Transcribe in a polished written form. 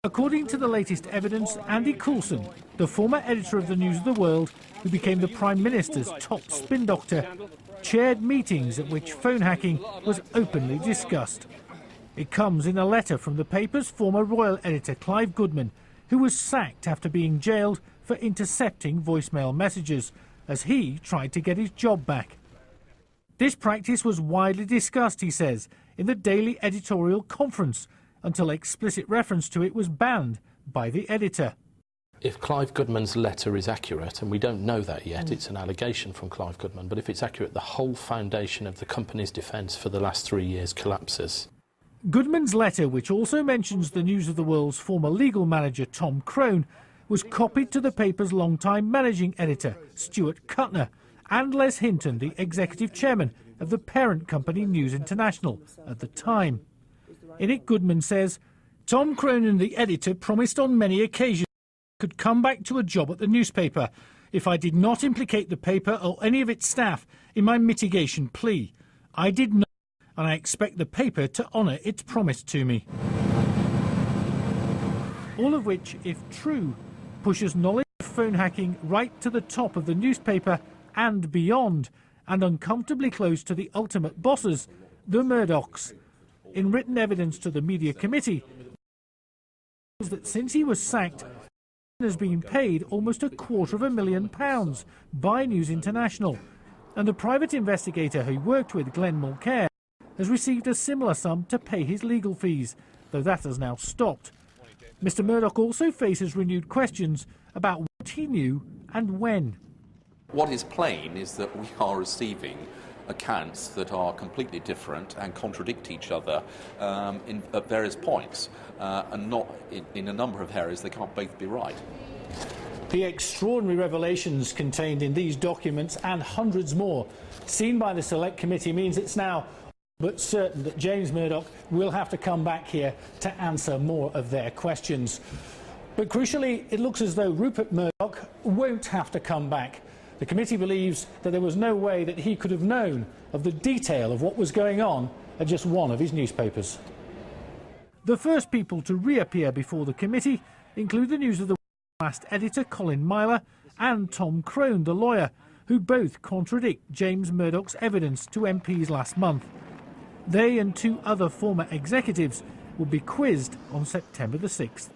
According to the latest evidence, Andy Coulson, the former editor of the News of the World, who became the Prime Minister's top spin doctor, chaired meetings at which phone hacking was openly discussed. It comes in a letter from the paper's former royal editor Clive Goodman, who was sacked after being jailed for intercepting voicemail messages, as he tried to get his job back. This practice was widely discussed, he says, in the daily editorial conference, until explicit reference to it was banned by the editor. If Clive Goodman's letter is accurate, and we don't know that yet, it's an allegation from Clive Goodman, but if it's accurate, the whole foundation of the company's defence for the last 3 years collapses. Goodman's letter, which also mentions the News of the World's former legal manager Tom Crone, was copied to the paper's longtime managing editor, Stuart Kuttner, and Les Hinton, the executive chairman of the parent company News International at the time. In it, Goodman says, Tom Crone and the editor promised on many occasions I could come back to a job at the newspaper if I did not implicate the paper or any of its staff in my mitigation plea. I did not, and I expect the paper to honour its promise to me. All of which, if true, pushes knowledge of phone hacking right to the top of the newspaper and beyond, and uncomfortably close to the ultimate bosses, the Murdochs. In written evidence to the Media Committee, that since he was sacked, has been paid almost £250,000 by News International, and the private investigator who worked with Glenn Mulcair has received a similar sum to pay his legal fees, though that has now stopped. Mr Murdoch also faces renewed questions about what he knew and when. What is plain is that we are receiving accounts that are completely different and contradict each other at various points, and not in a number of areas they can't both be right. The extraordinary revelations contained in these documents and hundreds more seen by the Select Committee means it's now but certain that James Murdoch will have to come back here to answer more of their questions. But crucially, it looks as though Rupert Murdoch won't have to come back. The committee believes that there was no way that he could have known of the detail of what was going on at just one of his newspapers. The first people to reappear before the committee include the News of the World's last editor Colin Myler and Tom Crone, the lawyer, who both contradict James Murdoch's evidence to MPs last month. They and two other former executives will be quizzed on September the 6th.